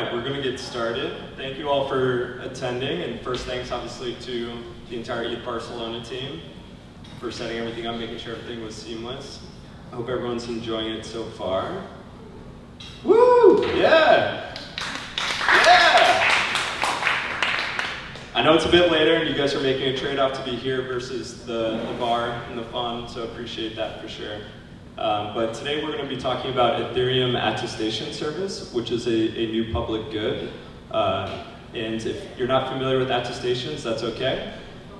right, we're going to get started. Thank you all for attending, and first thanks obviously to the entire ETH Barcelona team for setting everything up, making sure everything was seamless. I hope everyone's enjoying it so far. Woo! Yeah! Yeah! I know it's a bit later and you guys are making a trade-off to be here versus the bar and the fun, so appreciate that for sure. But today we're going to be talking about Ethereum Attestation Service, which is a new public good. And if you're not familiar with attestations, that's okay.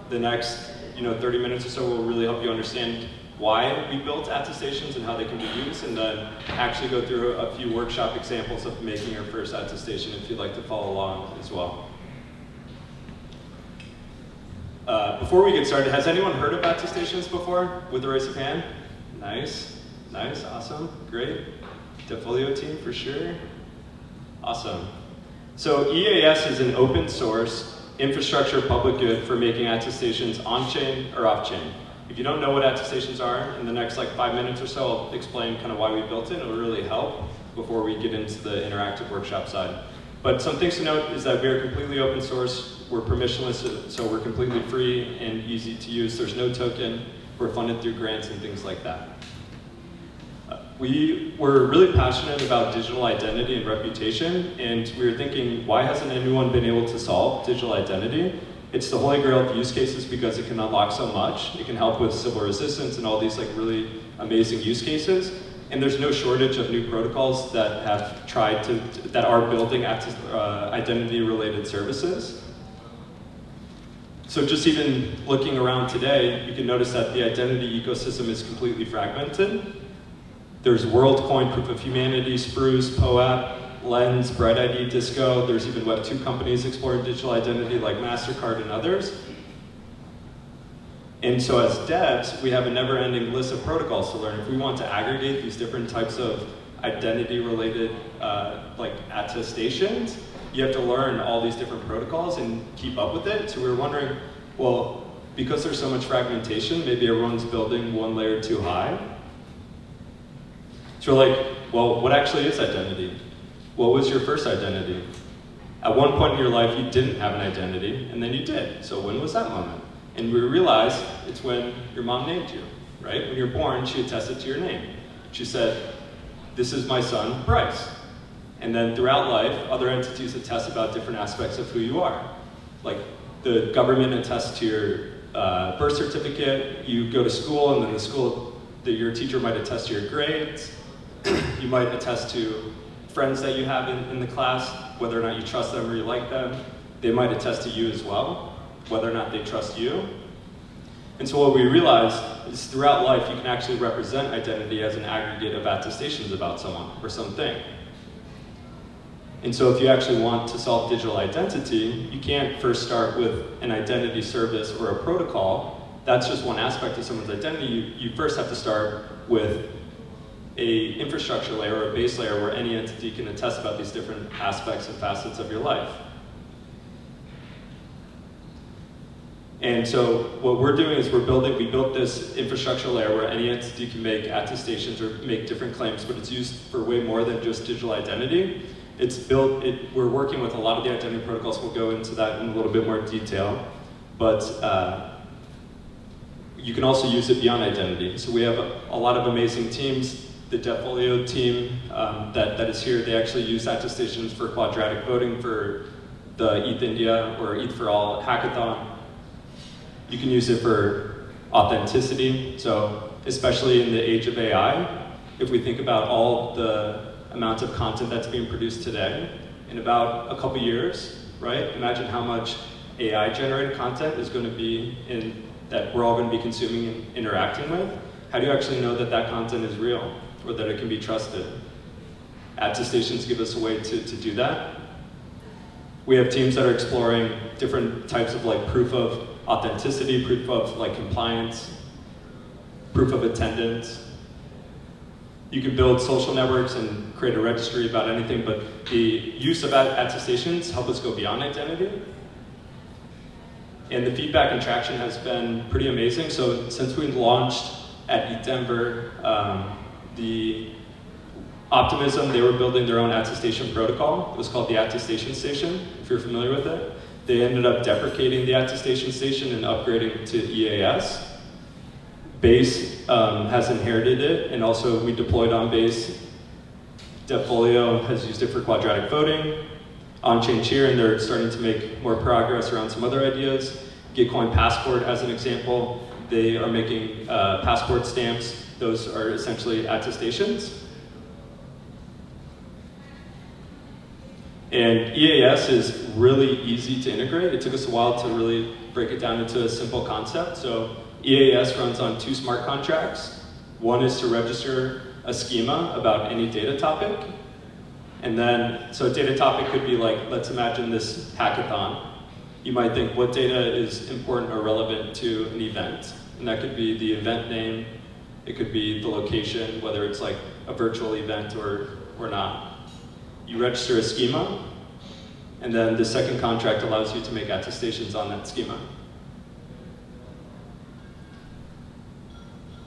The next 30 minutes or so will really help you understand why we built attestations and how they can be used, and then actually go through a few workshop examples of making your first attestation if you'd like to follow along as well. Before we get started, has anyone heard of attestations before with a raise of hand? Nice. Nice, awesome, great. Defolio team for sure. Awesome. So EAS is an open source infrastructure public good for making attestations on-chain or off-chain. If you don't know what attestations are, in the next 5 minutes or so, I'll explain kind of why we built it. It'll really help before we get into the interactive workshop side. But some things to note is that we are completely open source. We're permissionless, so we're completely free and easy to use. There's no token. We're funded through grants and things like that. We were really passionate about digital identity and reputation, and we were thinking, why hasn't anyone been able to solve digital identity? It's the holy grail of use cases because it can unlock so much. It can help with civil resistance and all these really amazing use cases. And there's no shortage of new protocols that have tried to, that are building identity-related services. So just even looking around today, you can notice that the identity ecosystem is completely fragmented. There's WorldCoin, Proof of Humanity, Spruce, POAP, Lens, BrightID, Disco. There's even Web2 companies exploring digital identity like MasterCard and others. And so as devs, we have a never-ending list of protocols to learn. If we want to aggregate these different types of identity-related attestations, you have to learn all these different protocols and keep up with it. So we were wondering, well, because there's so much fragmentation, maybe everyone's building one layer too high. So we're like, well, what actually is identity? What was your first identity? At one point in your life, you didn't have an identity, and then you did. So when was that moment? And we realized it's when your mom named you, right? When you're born, she attested to your name. She said, this is my son, Bryce. And then throughout life, other entities attest about different aspects of who you are. Like the government attests to your birth certificate, you go to school, and then your teacher might attest to your grades. You might attest to friends that you have in the class, whether or not you trust them or you like them. They might attest to you as well, whether or not they trust you. And so what we realized is throughout life, you can actually represent identity as an aggregate of attestations about someone or something. And so if you actually want to solve digital identity, you can't first start with an identity service or a protocol. That's just one aspect of someone's identity. You first have to start with a infrastructure layer or a base layer where any entity can attest about these different aspects and facets of your life. And so what we're doing is we built this infrastructure layer where any entity can make attestations or make different claims, but it's used for way more than just digital identity. We're working with a lot of the identity protocols. We'll go into that in a little bit more detail. But you can also use it beyond identity. So we have a lot of amazing teams. The Defolio team that is here, they actually use attestations for quadratic voting for the ETH India or ETH for All hackathon. You can use it for authenticity. So especially in the age of AI, if we think about all the amount of content that's being produced today, in about a couple years, right? Imagine how much AI-generated content is going to be that we're all going to be consuming and interacting with. How do you actually know that that content is real or that it can be trusted? Attestations give us a way to do that. We have teams that are exploring different types of proof of authenticity, proof of compliance, proof of attendance. You can build social networks and create a registry about anything, but the use of attestations help us go beyond identity. And the feedback and traction has been pretty amazing. So since we launched at ETH Denver, Optimism, they were building their own attestation protocol. It was called the Attestation Station, if you're familiar with it. They ended up deprecating the Attestation Station and upgrading to EAS. Base has inherited it, and also we deployed on Base. Devfolio has used it for quadratic voting. On-chain cheer, and they're starting to make more progress around some other ideas. Gitcoin Passport, as an example, they are making passport stamps. Those are essentially attestations. And EAS is really easy to integrate. It took us a while to really break it down into a simple concept. So EAS runs on 2 smart contracts. One is to register a schema about any data topic. And then, so a data topic could be like, let's imagine this hackathon. You might think, what data is important or relevant to an event? And that could be the event name. It could be the location, whether it's like a virtual event or not. You register a schema, and then the second contract allows you to make attestations on that schema.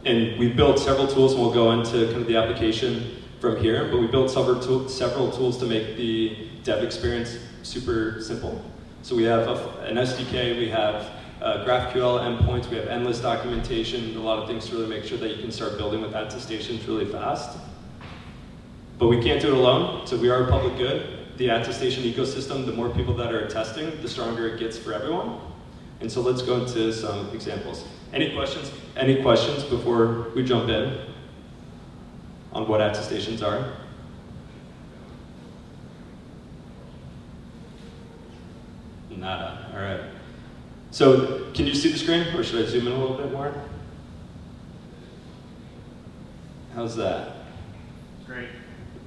And we've built several tools, and we'll go into kind of the application from here, but we built several tools to make the dev experience super simple. So we have an SDK, we have GraphQL endpoints, we have endless documentation, a lot of things to really make sure that you can start building with attestations really fast. But we can't do it alone, so we are a public good. The attestation ecosystem, the more people that are attesting, the stronger it gets for everyone. And so let's go into some examples. Any questions? Any questions before we jump in on what attestations are? Nada, all right. So can you see the screen, or should I zoom in a little bit more? How's that? Great.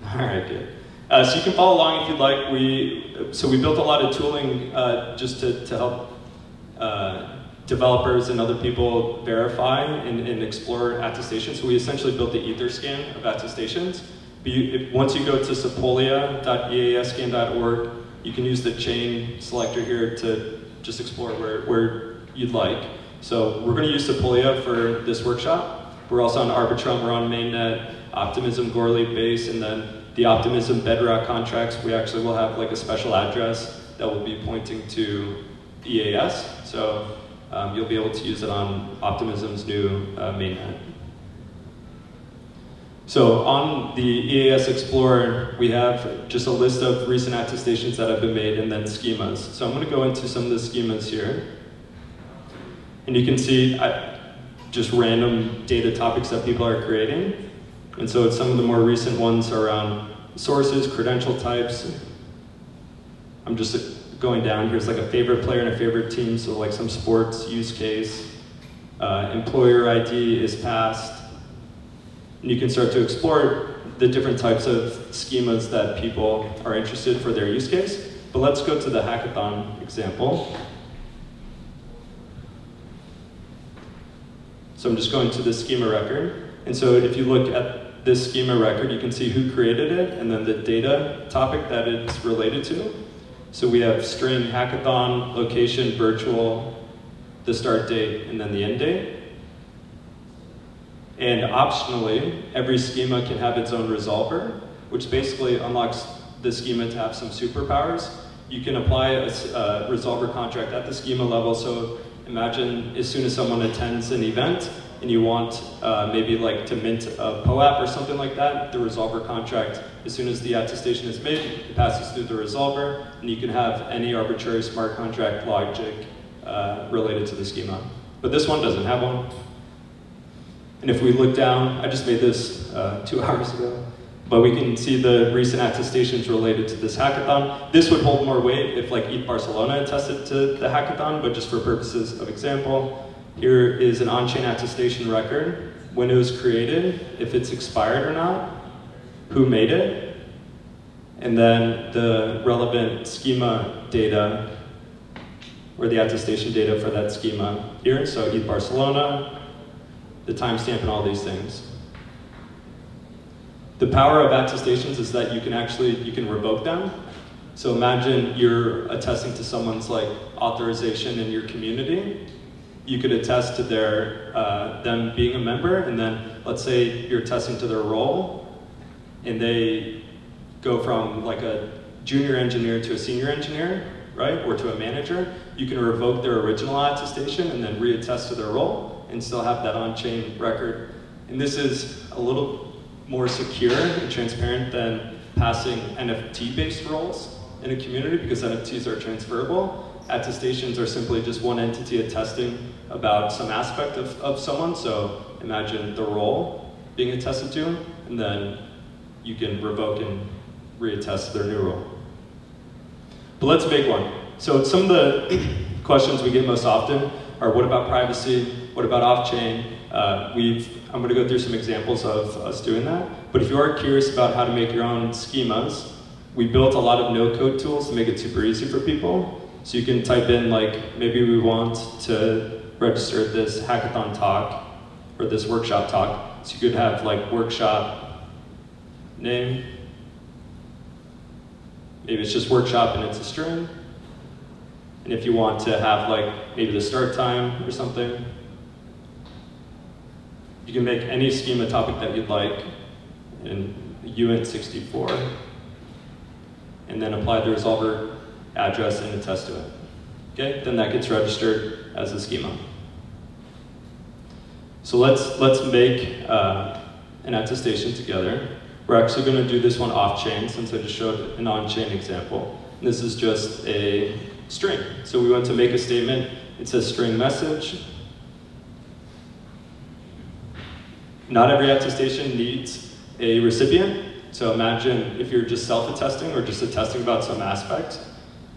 All right, good. So you can follow along if you'd like. We built a lot of tooling just to help developers and other people verify and explore attestations. So we essentially built the Etherscan of attestations. Once you go to sepolia.easscan.org, you can use the chain selector here to just explore where you'd like. So we're going to use Sepolia for this workshop. We're also on Arbitrum, we're on mainnet, Optimism, Goerli, Base, and then the Optimism Bedrock contracts, we actually will have like a special address that will be pointing to EAS. So you'll be able to use it on Optimism's new mainnet. So on the EAS Explorer, we have just a list of recent attestations that have been made and then schemas. So I'm going to go into some of the schemas here. And you can see just random data topics that people are creating. And so it's some of the more recent ones around sources, credential types. I'm just going down. Here's like a favorite player and a favorite team, so like some sports use case. Employer ID is passed. And you can start to explore the different types of schemas that people are interested for their use case. But let's go to the hackathon example. So I'm just going to the schema record. And so if you look at this schema record, you can see who created it and then the data topic that it's related to. So we have string, hackathon, location, virtual, the start date, and then the end date. And optionally, every schema can have its own resolver, which basically unlocks the schema to have some superpowers. You can apply a resolver contract at the schema level. So imagine as soon as someone attends an event and you want maybe like to mint a POAP or something like that, the resolver contract, as soon as the attestation is made, it passes through the resolver, and you can have any arbitrary smart contract logic related to the schema. But this one doesn't have one. And if we look down, I just made this 2 hours ago, but we can see the recent attestations related to this hackathon. This would hold more weight if like ETH Barcelona attested to the hackathon, but just for purposes of example, here is an on-chain attestation record, when it was created, if it's expired or not, who made it, and then the relevant schema data, or the attestation data for that schema here, so ETH Barcelona, the timestamp, and all these things. The power of attestations is that you can revoke them. So imagine you're attesting to someone's like authorization in your community. You could attest to their them being a member, and then let's say you're attesting to their role. and they go from like a junior engineer to a senior engineer, right, or to a manager, you can revoke their original attestation and then reattest to their role and still have that on-chain record. And this is a little more secure and transparent than passing NFT-based roles in a community because NFTs are transferable. Attestations are simply just one entity attesting about some aspect of someone. So imagine the role being attested to, and then you can revoke and reattest their new role. But let's make one. So some of the questions we get most often are, what about privacy? What about off-chain? I'm going to go through some examples of us doing that. But if you are curious about how to make your own schemas, we built a lot of no-code tools to make it super easy for people. So you can type in, like, maybe we want to register this hackathon talk or this workshop talk. So you could have, like, workshop name. Maybe it's just workshop and it's a string. And if you want to have, like, maybe the start time or something, you can make any schema topic that you'd like in uint64, and then apply the resolver address and attest to it. Okay, then that gets registered as a schema. So let's make an attestation together. We're actually going to do this one off-chain since I just showed an on-chain example. And this is just a string. So we want to make a statement. It says string message. Not every attestation needs a recipient. So imagine if you're just self-attesting or just attesting about some aspect,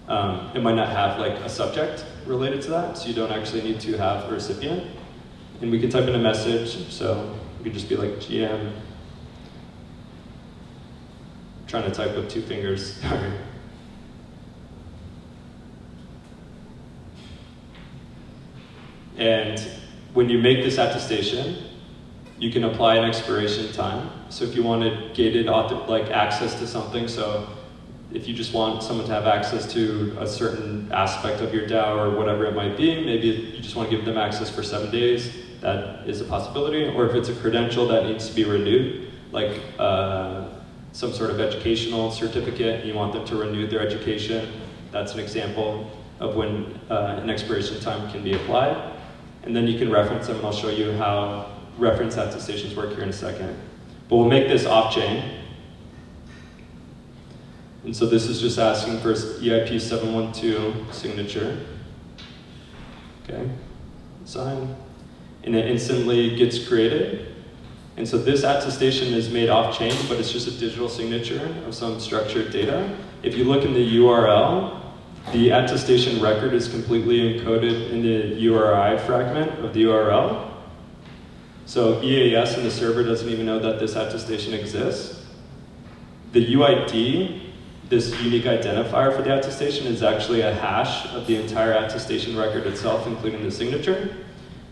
it might not have like a subject related to that, so you don't actually need to have a recipient. And we can type in a message, so we could just be like GM. I'm trying to type with 2 fingers. And when you make this attestation, you can apply an expiration time. So if you wanted gated like access to something, so if you just want someone to have access to a certain aspect of your DAO or whatever it might be, maybe you just want to give them access for 7 days, that is a possibility. Or if it's a credential that needs to be renewed, like some sort of educational certificate, and you want them to renew their education, that's an example of when an expiration time can be applied. And then you can reference them, and I'll show you how reference attestations work here in a second. But we'll make this off-chain. And so this is just asking for EIP 712 signature. Okay, sign. And it instantly gets created. And so this attestation is made off-chain, but it's just a digital signature of some structured data. If you look in the URL, the attestation record is completely encoded in the URI fragment of the URL. So EAS in the server doesn't even know that this attestation exists. The UID, this unique identifier for the attestation, is actually a hash of the entire attestation record itself, including the signature.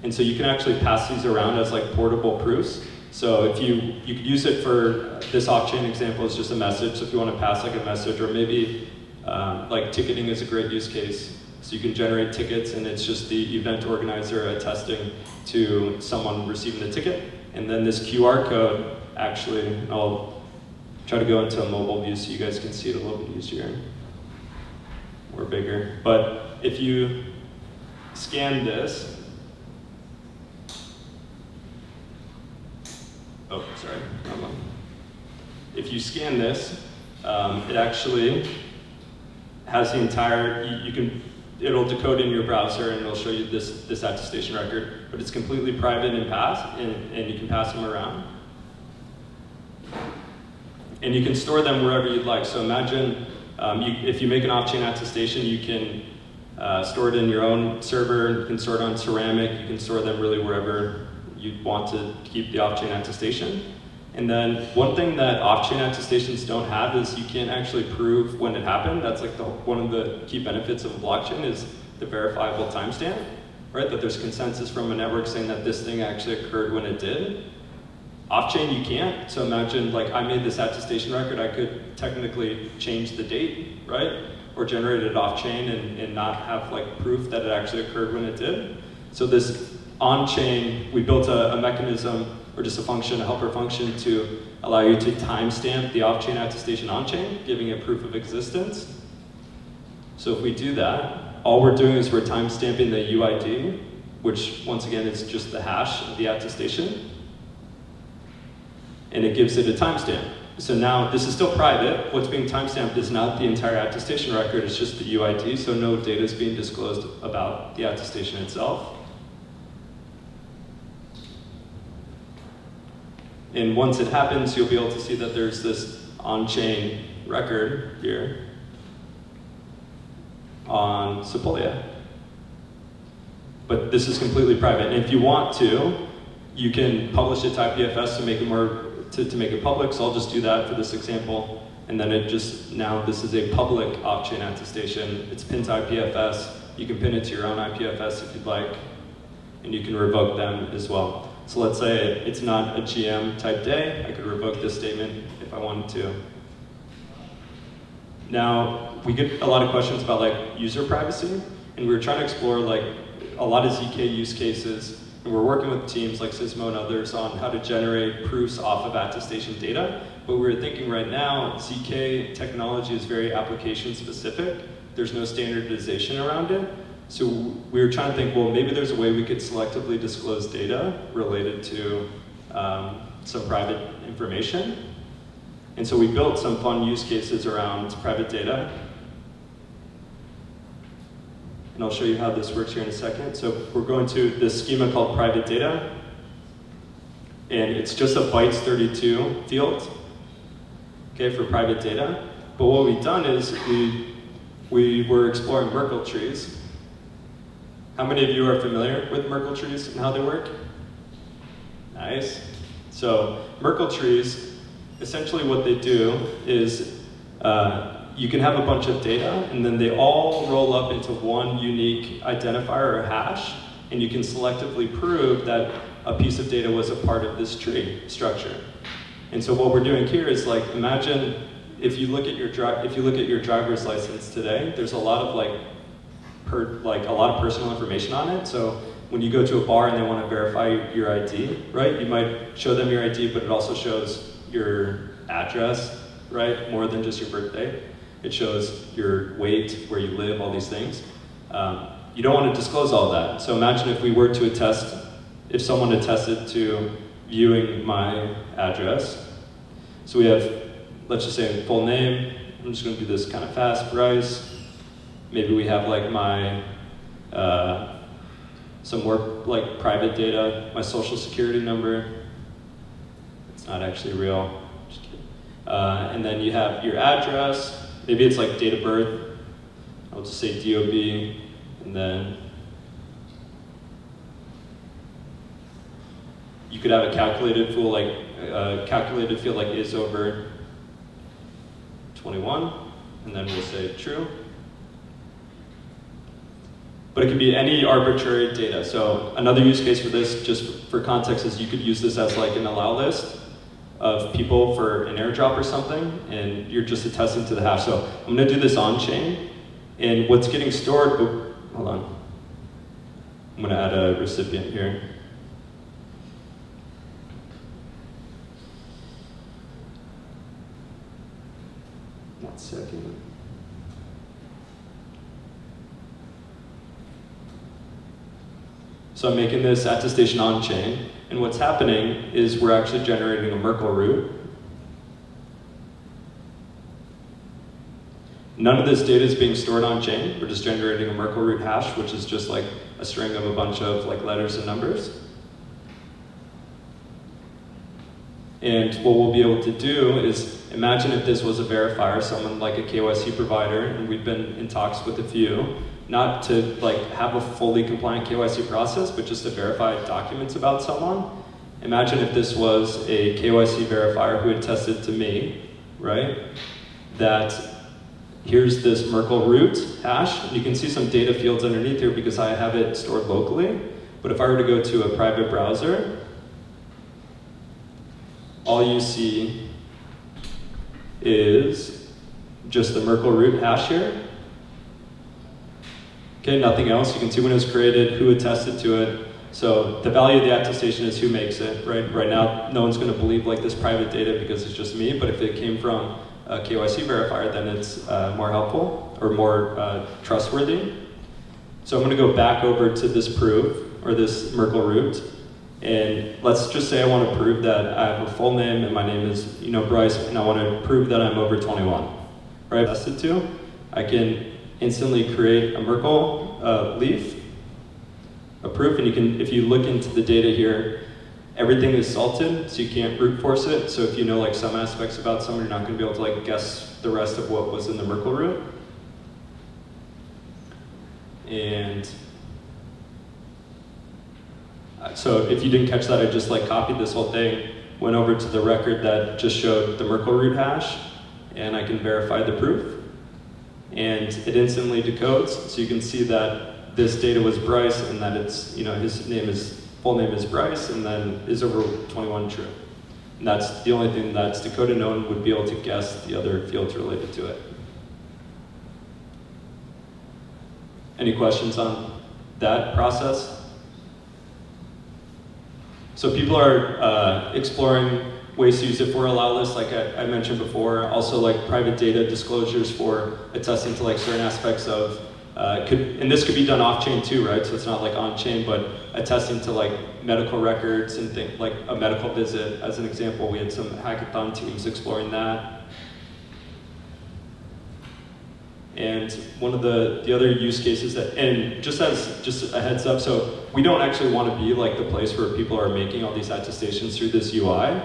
And so you can actually pass these around as like portable proofs. So if you could use it for this off-chain example as just a message. So if you want to pass like a message, or maybe like ticketing is a great use case. So you can generate tickets, and it's just the event organizer attesting to someone receiving the ticket. And then this QR code, actually, I'll try to go into a mobile view so you guys can see it a little bit easier or bigger. But if you scan this, oh, sorry, wrong one. If you scan this, it actually has the entire, it'll decode in your browser and it'll show you this attestation record, but it's completely private and you can pass them around. And you can store them wherever you'd like. So imagine if you make an off-chain attestation, you can store it in your own server, you can store it on Ceramic, you can store them really wherever you want to keep the off-chain attestation. And then one thing that off-chain attestations don't have is you can't actually prove when it happened. That's like one of the key benefits of a blockchain is the verifiable timestamp, right? That there's consensus from a network saying that this thing actually occurred when it did. Off-chain you can't. So imagine like I made this attestation record, I could technically change the date, right? Or generate it off-chain and not have like proof that it actually occurred when it did. So this on-chain, we built a mechanism or just a function, a helper function to allow you to timestamp the off-chain attestation on-chain, giving it proof of existence. So if we do that, all we're doing is we're timestamping the UID, which once again is just the hash of the attestation, and it gives it a timestamp. So now this is still private. What's being timestamped is not the entire attestation record, it's just the UID, so no data is being disclosed about the attestation itself. And once it happens, you'll be able to see that there's this on-chain record here on Sepolia. But this is completely private. And if you want to, you can publish it to IPFS to make it to make it public. So I'll just do that for this example. And then now this is a public off-chain attestation. It's pinned to IPFS. You can pin it to your own IPFS if you'd like. And you can revoke them as well. So let's say it's not a GM type day. I could revoke this statement if I wanted to. Now, we get a lot of questions about like user privacy, and we were trying to explore like a lot of ZK use cases, and we're working with teams like Sysmo and others on how to generate proofs off of attestation data. But we're thinking right now, ZK technology is very application specific. There's no standardization around it. So we were trying to think, well, maybe there's a way we could selectively disclose data related to some private information. And so we built some fun use cases around private data. And I'll show you how this works here in a second. So we're going to this schema called private data. And it's just a bytes 32 field, okay, for private data. But what we've done is we were exploring Merkle trees. How many of you are familiar with Merkle trees and how they work? Nice. So Merkle trees, essentially what they do is you can have a bunch of data, and then they all roll up into one unique identifier or hash, and you can selectively prove that a piece of data was a part of this tree structure. And so what we're doing here is like, imagine if you look at your driver's license today, there's a lot of a lot of personal information on it. So when you go to a bar and they want to verify your ID, right? You might show them your ID, but it also shows your address, right? More than just your birthday. It shows your weight, where you live, all these things. You don't want to disclose all that. So imagine if we were to attest, if someone attested to viewing my address. So we have, let's just say full name. I'm just going to do this kind of fast, Bryce. Maybe we have like my, some more like private data, my social security number. It's not actually real. Just kidding. And then you have your address. Maybe it's like date of birth. I'll just say DOB, and then you could have a calculated field like is over 21, and then we'll say true. But it could be any arbitrary data. So another use case for this, just for context, is you could use this as like an allow list of people for an airdrop or something, and you're just attesting to the hash. So I'm going to do this on-chain, and what's getting stored, hold on. I'm going to add a recipient here. One second. So I'm making this attestation on-chain, and what's happening is we're actually generating a Merkle root. None of this data is being stored on-chain. We're just generating a Merkle root hash, which is just like a string of a bunch of like letters and numbers. And what we'll be able to do is, imagine if this was a verifier, someone like a KYC provider, and we've been in talks with a few, not to like have a fully compliant KYC process, but just to verify documents about someone. Imagine if this was a KYC verifier who attested to me, right? That here's this Merkle root hash, and you can see some data fields underneath here because I have it stored locally. But if I were to go to a private browser, all you see is just the Merkle root hash here. Okay, nothing else. You can see when it was created, who attested to it. So the value of the attestation is who makes it, right? Right now, no one's going to believe like this private data because it's just me, but if it came from a KYC verifier, then it's more helpful or more trustworthy. So I'm going to go back over to this proof, or this Merkle root, and let's just say I want to prove that I have a full name and my name is, Bryce, and I want to prove that I'm over 21. Right? That's it too. I can instantly create a Merkle leaf, a proof, and you can, if you look into the data here, everything is salted, so you can't brute force it. So if you know like some aspects about someone, you're not going to be able to like guess the rest of what was in the Merkle root. And so if you didn't catch that, I just like copied this whole thing, went over to the record that just showed the Merkle root hash, and I can verify the proof. And it instantly decodes, so you can see that this data was Bryce, and that it's, his full name is Bryce, and then is over 21 true. And that's the only thing that's decoded. No one would be able to guess the other fields related to it. Any questions on that process? So people are exploring ways to use it for allow lists, like I mentioned before. Also like private data disclosures for attesting to like certain aspects of, and this could be done off-chain too, right? So it's not like on-chain, but attesting to like medical records and things like a medical visit. As an example, we had some hackathon teams exploring that. And one of the other use cases that, and just a heads up, so we don't actually want to be like the place where people are making all these attestations through this UI.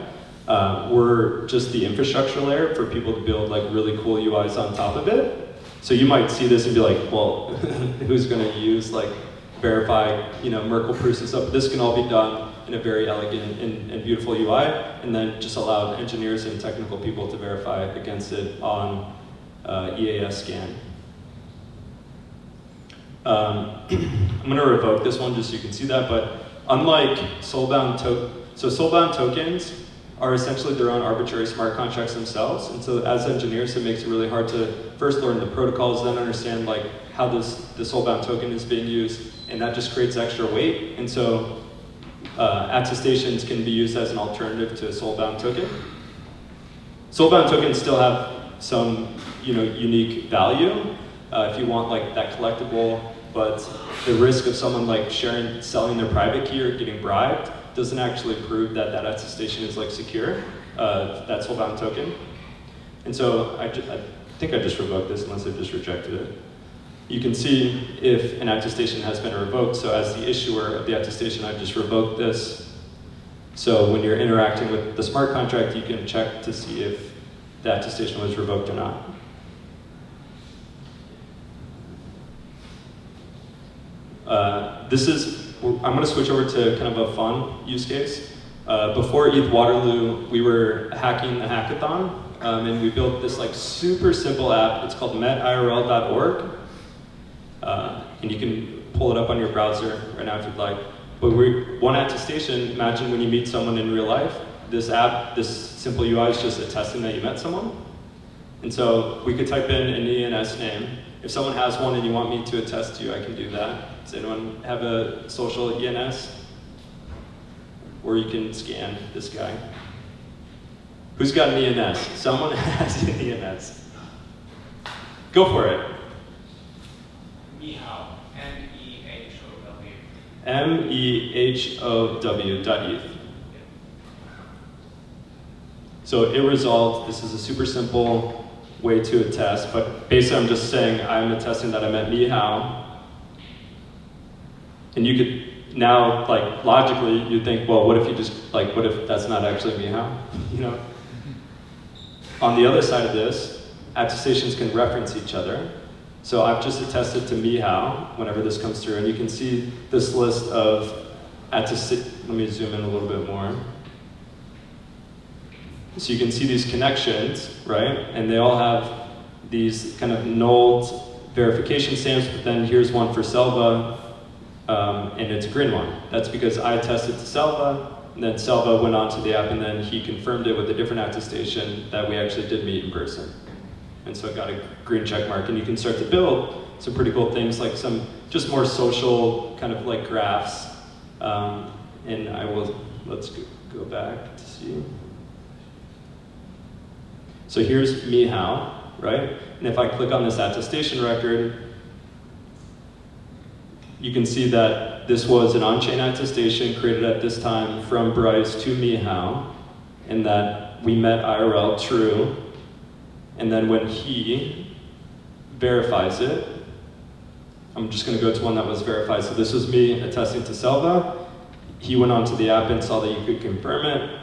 We're just the infrastructure layer for people to build like really cool UIs on top of it. So you might see this and be like, well, who's going to use like verify, Merkle proofs and stuff? But this can all be done in a very elegant and beautiful UI, and then just allow engineers and technical people to verify against it on EAS scan. I'm going to revoke this one just so you can see that, but unlike soulbound tokens are essentially their own arbitrary smart contracts themselves, and so as engineers it makes it really hard to first learn the protocols, then understand like how the soulbound token is being used, and that just creates extra weight. And so attestations can be used as an alternative to a soulbound token. Soulbound tokens still have some unique value if you want like that collectible, but the risk of someone like selling their private key or getting bribed doesn't actually prove that that attestation is like secure, that soulbound token. And so I think I just revoked this unless I just rejected it. You can see if an attestation has been revoked. So as the issuer of the attestation, I just revoked this. So when you're interacting with the smart contract, you can check to see if the attestation was revoked or not. I'm going to switch over to kind of a fun use case. Before ETH Waterloo, we were hacking the hackathon, and we built this like super simple app. It's called metirl.org, and you can pull it up on your browser right now if you'd like. But one attestation, imagine when you meet someone in real life, this app, this simple UI is just attesting that you met someone. And so we could type in an ENS name. If someone has one and you want me to attest to you, I can do that. Does anyone have a social ENS? Or you can scan this guy. Who's got an ENS? Someone has an ENS. Go for it. Mehow. M-E-H-O-W. M-E-H-O-W.eth. So it resolved. This is a super simple way to attest, but basically I'm just saying I'm attesting that I met Mehow. And you could now, like, logically, you'd think, well, what if that's not actually Mehow? On the other side of this, attestations can reference each other. So I've just attested to Mehow whenever this comes through, and you can see this list of attestations. Let me zoom in a little bit more. So you can see these connections, right? And they all have these kind of nulled verification stamps, but then here's one for Selva, and it's a green one. That's because I attested to Selva, and then Selva went onto the app, and then he confirmed it with a different attestation that we actually did meet in person. And so it got a green check mark, and you can start to build some pretty cool things, like some just more social kind of like graphs And let's go back to see. So here's me how, right? And if I click on this attestation record, you can see that this was an on-chain attestation created at this time from Bryce to me how, and that we met IRL true. And then when he verifies it, I'm just going to go to one that was verified. So this was me attesting to Selva. He went onto the app and saw that you could confirm it.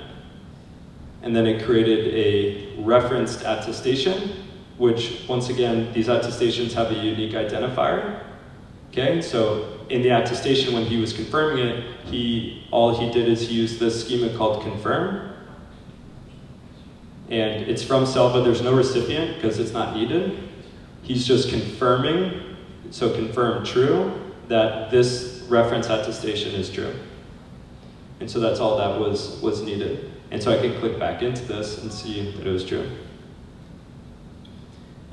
And then it created a referenced attestation, which, once again, these attestations have a unique identifier. Okay, so in the attestation, when he was confirming it, all he did is he used this schema called confirm. And it's from Selva. There's no recipient because it's not needed. He's just confirming, so confirm true, that this reference attestation is true. And so that's all that was needed. And so I can click back into this and see that it was true.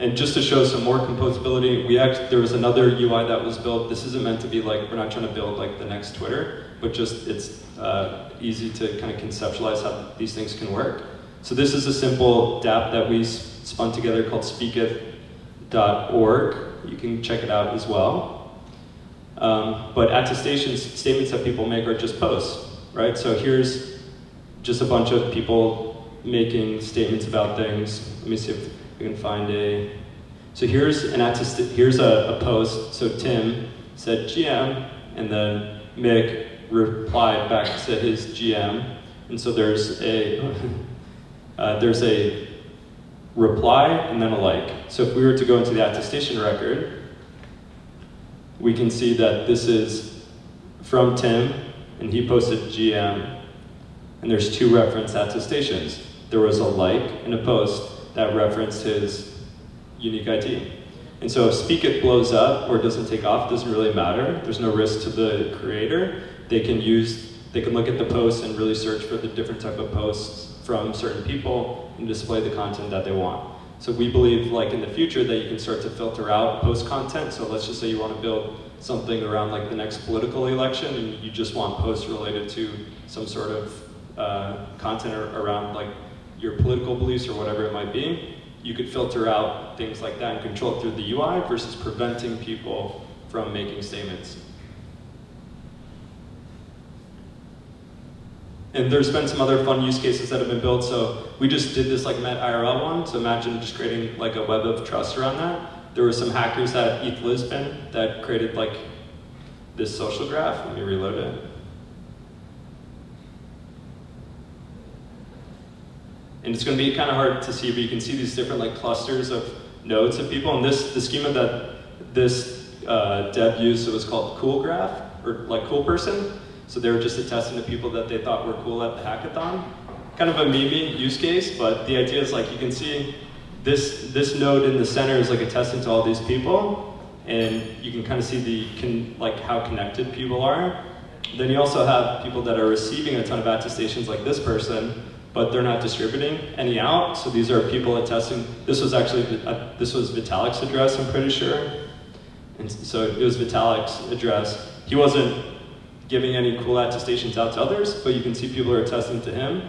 And just to show some more composability, there was another UI that was built. This isn't meant to be like, we're not trying to build like the next Twitter, but just it's easy to kind of conceptualize how these things can work. So this is a simple dApp that we spun together called speaketh.org. You can check it out as well. But attestations, statements that people make are just posts, right? So here's just a bunch of people making statements about things. Let me see if we can find so here's a post. So Tim said GM, and then Mick replied back and said his GM. And so there's a reply and then a like. So if we were to go into the attestation record, we can see that this is from Tim, and he posted GM, and there's two reference attestations. There was a like and a post that referenced his unique ID. And so if Speaketh blows up or doesn't take off, it doesn't really matter. There's no risk to the creator. They can look at the posts and really search for the different type of posts from certain people and display the content that they want. So we believe, like in the future, that you can start to filter out post content. So let's just say you want to build something around like the next political election, and you just want posts related to some sort of content around like your political beliefs or whatever it might be. You could filter out things like that and control it through the UI versus preventing people from making statements. And there's been some other fun use cases that have been built. So we just did this like Met IRL one. So imagine just creating like a web of trust around that. There were some hackers at ETH Lisbon that created like this social graph. Let me reload it. And it's going to be kind of hard to see, but you can see these different like clusters of nodes of people. And the schema that this dev used, it was called Cool Graph, or like Cool Person. So they were just attesting to people that they thought were cool at the hackathon. Kind of a meme use case, but the idea is like you can see this node in the center is like attesting to all these people, and you can kind of see how connected people are. Then you also have people that are receiving a ton of attestations like this person, but they're not distributing any out. So these are people attesting. This was Vitalik's address, I'm pretty sure. And so it was Vitalik's address. He wasn't giving any cool attestations out to others, but you can see people are attesting to him.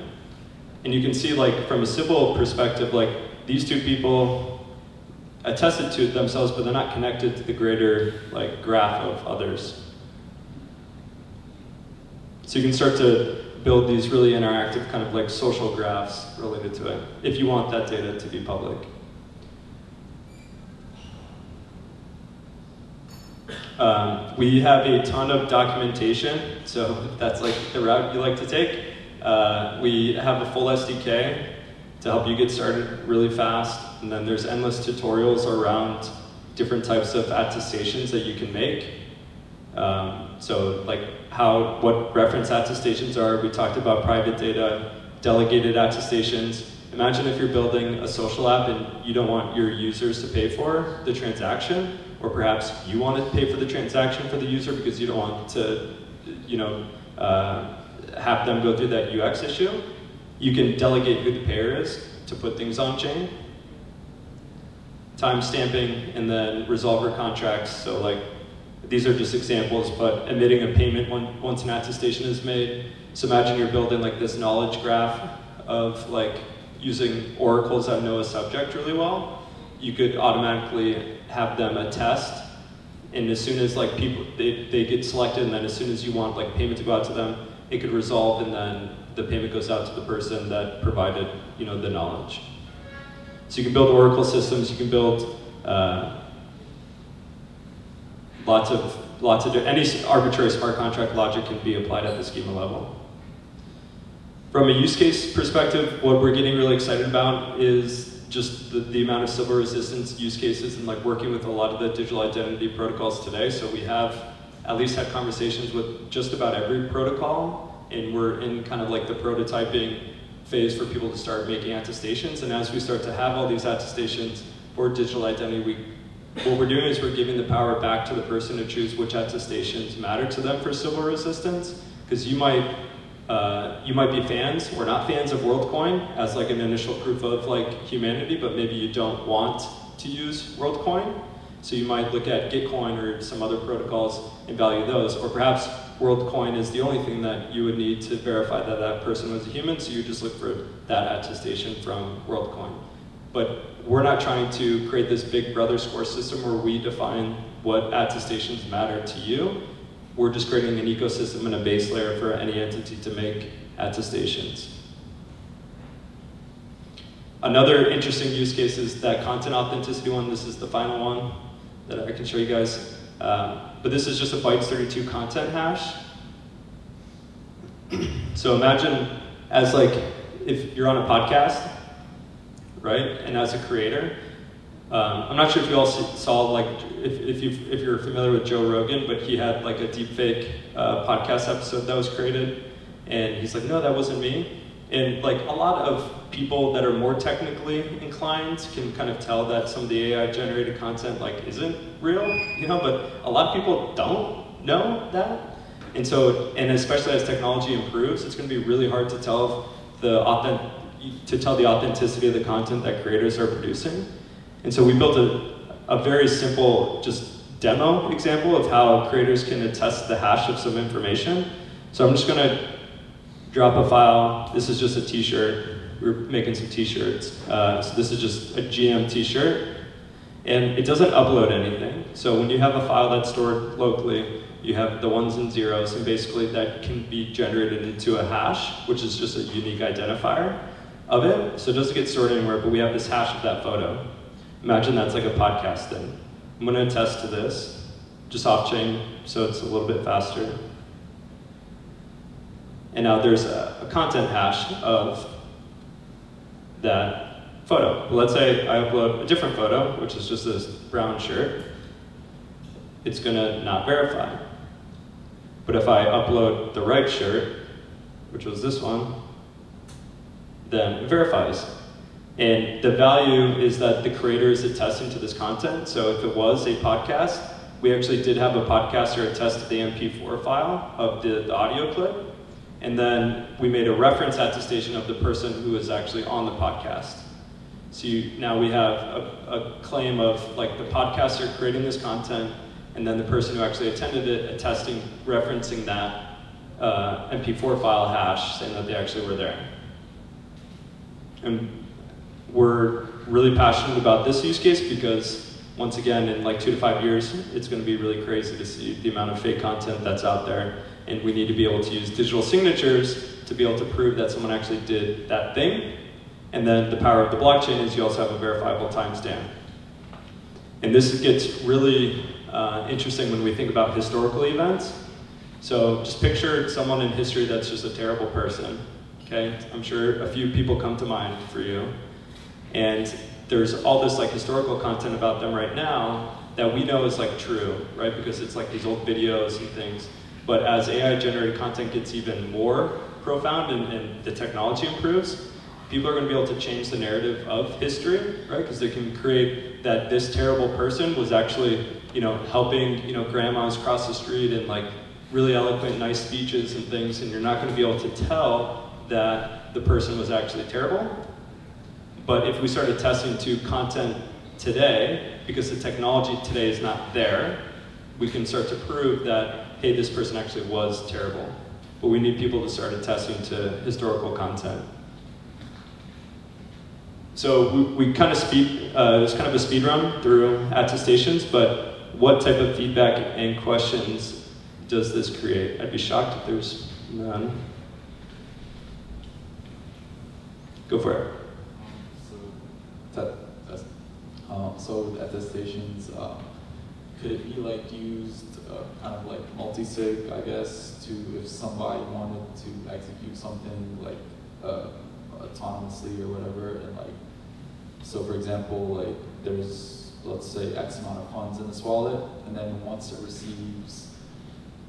And you can see like from a civil perspective, like these two people attested to themselves, but they're not connected to the greater like graph of others. So you can start to build these really interactive kind of like social graphs related to it, if you want that data to be public. We have a ton of documentation, so if that's like the route you like to take. We have a full SDK to help you get started really fast, and then there's endless tutorials around different types of attestations that you can make. So like what reference attestations are. We talked about private data, delegated attestations. Imagine if you're building a social app and you don't want your users to pay for the transaction, or perhaps you want to pay for the transaction for the user because you don't want to, have them go through that UX issue. You can delegate who the payer is to put things on chain. Time stamping, and then resolver contracts. So like These are just examples, but emitting a payment once an attestation is made. So imagine you're building like this knowledge graph of like using oracles that know a subject really well. You could automatically have them attest, and as soon as like people, they get selected, and then as soon as you want like payment to go out to them, it could resolve, and then the payment goes out to the person that provided, you know, the knowledge. So you can build oracle systems, you can build lots of any arbitrary smart contract logic can be applied at the schema level. From a use case perspective, what we're getting really excited about is just the amount of civil resistance use cases and like working with a lot of the digital identity protocols today. So we have at least had conversations with just about every protocol, and we're in kind of like the prototyping phase for people to start making attestations. And as we start to have all these attestations for digital identity, what we're doing is we're giving the power back to the person to choose which attestations matter to them for civil resistance. Because you might be fans or not fans of WorldCoin as like an initial proof of like humanity, but maybe you don't want to use WorldCoin. So you might look at Gitcoin or some other protocols and value those. Or perhaps WorldCoin is the only thing that you would need to verify that that person was a human, so you just look for that attestation from WorldCoin. But we're not trying to create this big brother score system where we define what attestations matter to you. We're just creating an ecosystem and a base layer for any entity to make attestations. Another interesting use case is that content authenticity one. This is the final one that I can show you guys. But this is just a bytes 32 content hash. So imagine as like, if you're on a podcast, right? And as a creator, I'm not sure if you all saw, like, if you're familiar with Joe Rogan, but he had like a deepfake podcast episode that was created, and he's like, no, that wasn't me. And like a lot of people that are more technically inclined can kind of tell that some of the AI generated content like isn't real, you know, but a lot of people don't know that. And so, and especially as technology improves, it's going to be really hard to tell the authenticity of the content that creators are producing. And so we built a very simple just demo example of how creators can attest the hash of some information. So I'm just going to drop a file. This is just a t-shirt. We're making some t-shirts. So this is just a GM t-shirt. And it doesn't upload anything. So when you have a file that's stored locally, you have the ones and zeros, and basically that can be generated into a hash, which is just a unique identifier of it. So it doesn't get stored anywhere, but we have this hash of that photo. Imagine that's like a podcast thing. I'm gonna attest to this, just off-chain, so it's a little bit faster. And now there's a content hash of that photo. But let's say I upload a different photo, which is just this brown shirt. It's gonna not verify. But if I upload the right shirt, which was this one, then it verifies. And the value is that the creator is attesting to this content. So if it was a podcast, we actually did have a podcaster attest to the MP4 file of the audio clip. And then we made a reference attestation of the person who was actually on the podcast. So now we have a claim of like the podcaster creating this content, and then the person who actually attended it attesting, referencing that MP4 file hash, saying that they actually were there. And we're really passionate about this use case because, once again, in like 2 to 5 years, it's going to be really crazy to see the amount of fake content that's out there. And we need to be able to use digital signatures to be able to prove that someone actually did that thing. And then the power of the blockchain is you also have a verifiable timestamp. And this gets really interesting when we think about historical events. So just picture someone in history that's just a terrible person. Okay, I'm sure a few people come to mind for you. And there's all this like historical content about them right now that we know is like true, right? Because it's like these old videos and things. But as AI generated content gets even more profound and the technology improves, people are going to be able to change the narrative of history, right? Because they can create that this terrible person was actually, you know, helping, you know, grandmas cross the street and like really eloquent, nice speeches and things, and you're not going to be able to tell that the person was actually terrible. But if we started testing to content today, because the technology today is not there, we can start to prove that, hey, this person actually was terrible. But we need people to start attesting to historical content. So we kind of it's kind of a speed run through attestations, but what type of feedback and questions does this create? I'd be shocked if there's none. Go for it. So with attestations, could it be like used kind of like multi-sig, I guess, to if somebody wanted to execute something like autonomously or whatever, and like, so for example, like there's, let's say, X amount of funds in this wallet, and then once it receives,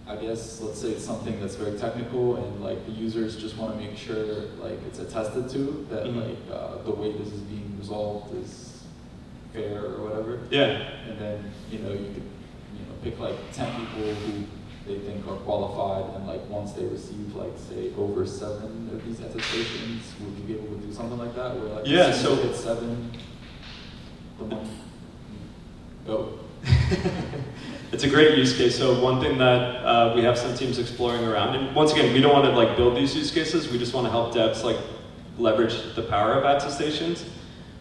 I guess, let's say it's something that's very technical, and like the users just want to make sure like it's attested to that like the way this is being resolved is fair or whatever. Yeah. And then you could pick like 10 people who they think are qualified, and like once they receive like say over 7 of these attestations, would you be able to do something like that? Where like yeah, as soon so as you hit 7, the money go. It's a great use case. So one thing that we have some teams exploring around, and once again, we don't want to like build these use cases. We just want to help devs like leverage the power of attestations.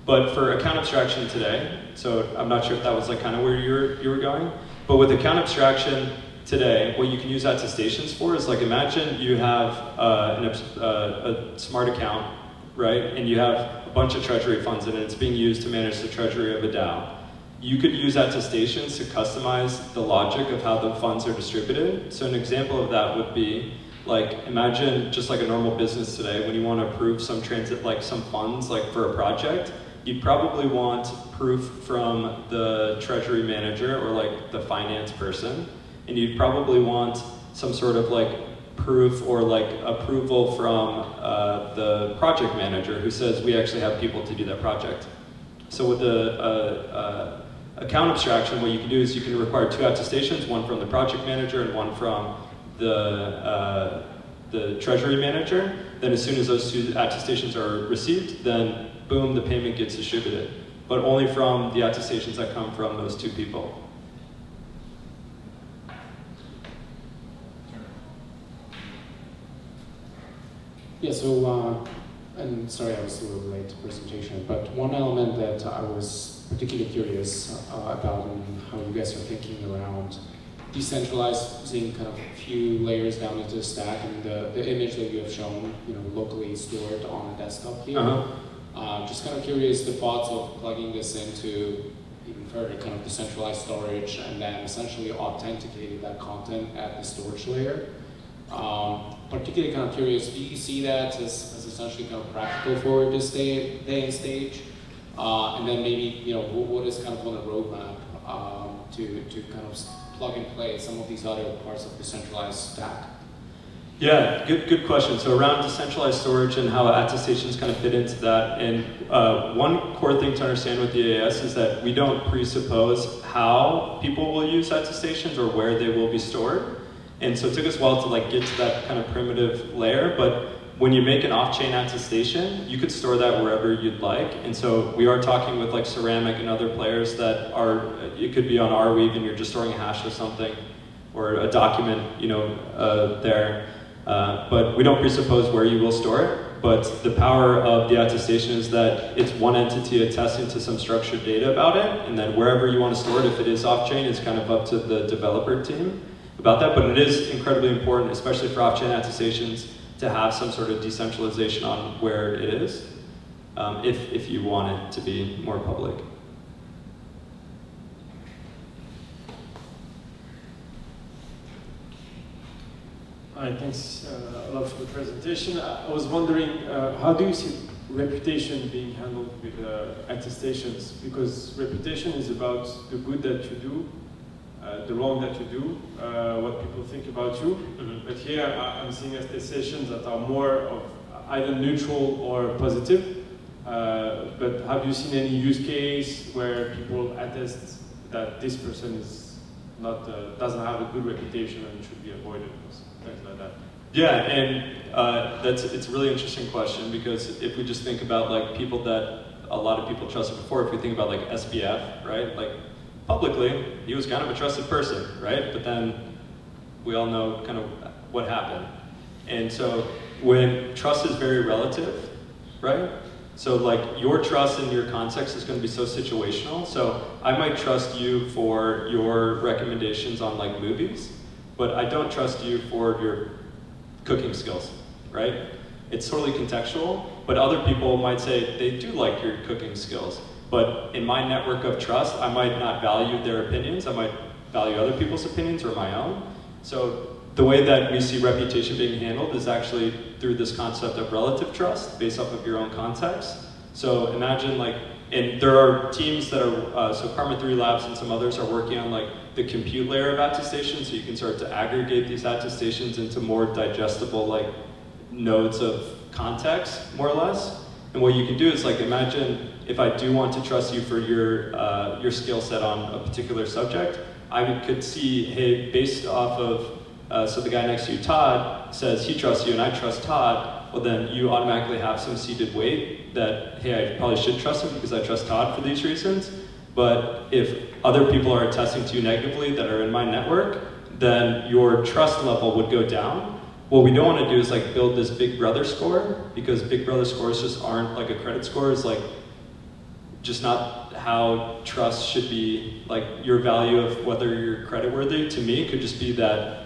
But for account abstraction today, so I'm not sure if that was like kind of where you were going, but with account abstraction today, what you can use attestations for is like, imagine you have a smart account, right? And you have a bunch of treasury funds in it. It's being used to manage the treasury of a DAO. You could use attestations to customize the logic of how the funds are distributed. So an example of that would be, like, imagine just like a normal business today, when you want to approve some some funds like for a project, you'd probably want proof from the treasury manager or like the finance person, and you'd probably want some sort of like proof or like approval from the project manager who says we actually have people to do that project. So with the account abstraction, what you can do is you can require 2 attestations, one from the project manager and one from the treasury manager. Then as soon as those 2 attestations are received, then boom, the payment gets distributed. But only from the attestations that come from those 2 people. Yeah, so, and sorry I was a little late to presentation, but one element that I was particularly curious about and how you guys are thinking around decentralizing kind of a few layers down into the stack, and the image that you have shown, locally stored on a desktop here. Just kind of curious the thoughts of plugging this into even further kind of decentralized storage and then essentially authenticating that content at the storage layer. Particularly kind of curious, do you see that as essentially kind of practical for this day and stage? And then maybe, what is kind of on the roadmap to kind of plug and play some of these other parts of the centralized stack? Yeah, good question. So around decentralized storage and how attestations kind of fit into that, and one core thing to understand with the AAS is that we don't presuppose how people will use attestations or where they will be stored. And so it took us a while to like get to that kind of primitive layer, but when you make an off-chain attestation, you could store that wherever you'd like. And so we are talking with like Ceramic and other players that it could be on Arweave and you're just storing a hash of something or a document, there. But we don't presuppose where you will store it. But the power of the attestation is that it's one entity attesting to some structured data about it, and then wherever you want to store it, if it is off-chain, it's kind of up to the developer team about that. But it is incredibly important, especially for off-chain attestations, to have some sort of decentralization on where it is, if you want it to be more public. Hi, thanks a lot for the presentation. I was wondering, how do you see reputation being handled with attestations? Because reputation is about the good that you do, the wrong that you do, what people think about you. Mm-hmm. But here I'm seeing attestations that are more of either neutral or positive. But have you seen any use case where people attest that this person is not doesn't have a good reputation and should be avoided? Things like that. Yeah, and it's a really interesting question, because if we just think about like people that a lot of people trusted before, if we think about like SBF, right? Like publicly, he was kind of a trusted person, right? But then we all know kind of what happened. And so when trust is very relative, right? So like your trust in your context is going to be so situational. So I might trust you for your recommendations on like movies, but I don't trust you for your cooking skills, right? It's totally contextual, but other people might say they do like your cooking skills. But in my network of trust, I might not value their opinions. I might value other people's opinions or my own. So the way that we see reputation being handled is actually through this concept of relative trust based off of your own context. So imagine like, and there are teams that are, so Karma 3 Labs and some others are working on like the compute layer of attestations, so you can start to aggregate these attestations into more digestible like nodes of context, more or less. And what you can do is like, imagine if I do want to trust you for your skill set on a particular subject, I could see, hey, based off of, so the guy next to you, Todd, says he trusts you and I trust Todd, well then you automatically have some seated weight that, hey, I probably should trust him because I trust Todd for these reasons. But if other people are attesting to you negatively that are in my network, then your trust level would go down. What we don't want to do is like build this big brother score, because big brother scores just aren't like a credit score, is like just not how trust should be. Like your value of whether you're creditworthy to me could just be that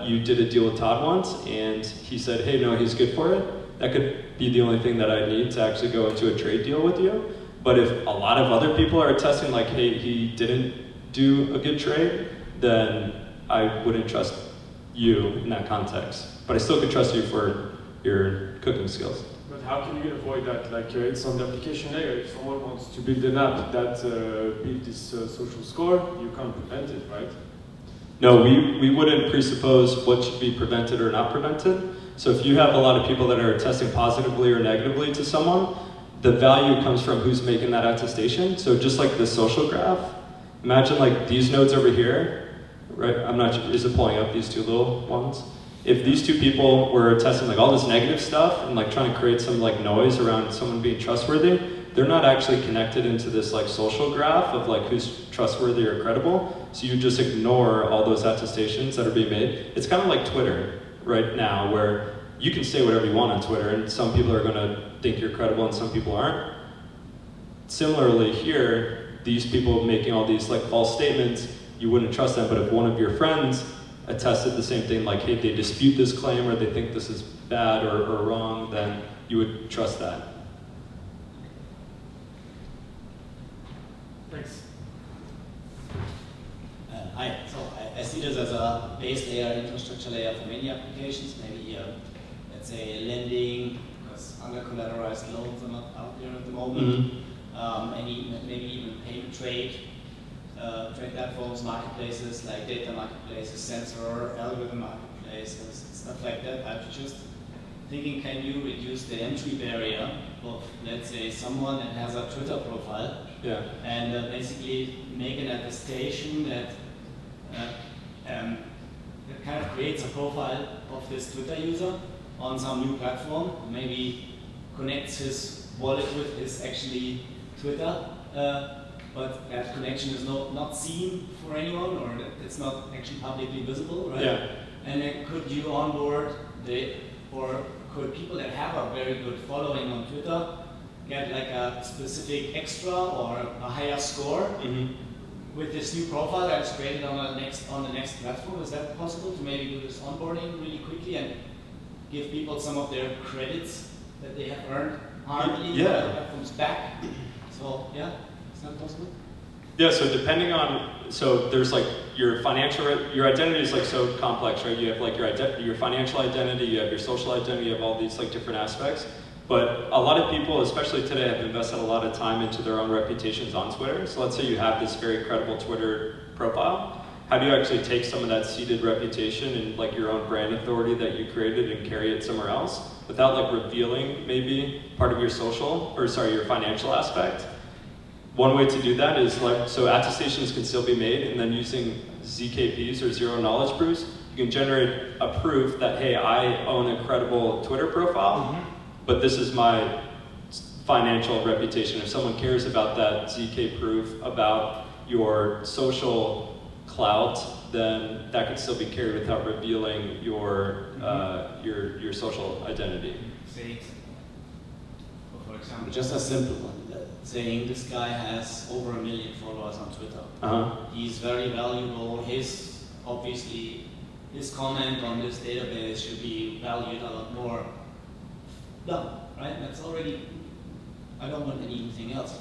you did a deal with Todd once and he said, hey, no, he's good for it. That could be the only thing that I need to actually go into a trade deal with you. But if a lot of other people are attesting like, hey, he didn't do a good trade, then I wouldn't trust you in that context. But I still could trust you for your cooking skills. But how can you avoid that? Like it's on the application layer. If someone wants to build an app that builds this social score, you can't prevent it, right? No, we wouldn't presuppose what should be prevented or not prevented. So if you have a lot of people that are attesting positively or negatively to someone, the value comes from who's making that attestation. So just like the social graph, imagine like these nodes over here, right? I'm not sure, is it pulling up these two little ones? If these two people were attesting like all this negative stuff and like trying to create some like noise around someone being trustworthy, they're not actually connected into this like social graph of like who's trustworthy or credible. So you just ignore all those attestations that are being made. It's kind of like Twitter right now, where you can say whatever you want on Twitter and some people are gonna think you're credible and some people aren't. Similarly here, these people making all these like false statements, you wouldn't trust them, but if one of your friends attested the same thing, like, hey, they dispute this claim or they think this is bad or wrong, then you would trust that. Thanks. So I see this as a base layer, infrastructure layer for many applications. Maybe, let's say, lending, because under-collateralized loans are not out there at the moment. Maybe even payment trade platforms, marketplaces like data marketplaces, sensor, algorithm marketplaces, stuff like that. I'm just thinking, can you reduce the entry barrier of, let's say, someone that has a Twitter profile, and basically make an attestation that kind of creates a profile of this Twitter user on some new platform, maybe connects his wallet with his actually Twitter, but that connection is not seen for anyone, or it's not actually publicly visible, right? Yeah. And then could you onboard or could people that have a very good following on Twitter get like a specific extra or a higher score with this new profile that's created on the next platform? Is that possible to maybe do this onboarding really quickly and give people some of their credits that they have earned hardly on the platforms back? So yeah, is that possible? Yeah, so depending on, so there's like your identity is like so complex, right? You have like your financial identity, you have your social identity, you have all these like different aspects. But a lot of people, especially today, have invested a lot of time into their own reputations on Twitter. So let's say you have this very credible Twitter profile. How do you actually take some of that seeded reputation and like your own brand authority that you created and carry it somewhere else without like revealing maybe part of your your financial aspect? One way to do that is like, so attestations can still be made, and then using ZKPs or zero knowledge proofs, you can generate a proof that, hey, I own a credible Twitter profile, but this is my financial reputation. If someone cares about that ZK proof about your social clout, then that could still be carried without revealing your social identity. Say, for example, Just a simple one. saying this guy has over 1 million followers on Twitter. Uh-huh. He's very valuable. Obviously, his comment on this database should be valued a lot more. No, right? That's already, I don't want anything else.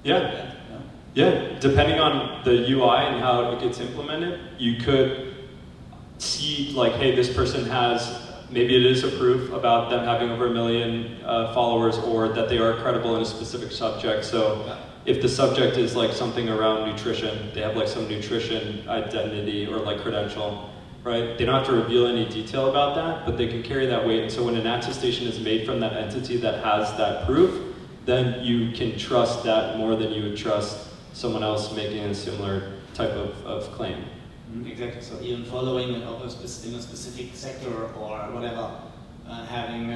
Yeah. Yeah, depending on the UI and how it gets implemented, you could see like, hey, this person has, maybe it is a proof about them having over 1 million followers, or that they are credible in a specific subject. So if the subject is like something around nutrition, they have like some nutrition identity or like credential, right? They don't have to reveal any detail about that, but they can carry that weight. And so when an attestation is made from that entity that has that proof, then you can trust that more than you would trust someone else making a similar type of claim. Exactly. So even following in a specific sector or whatever, having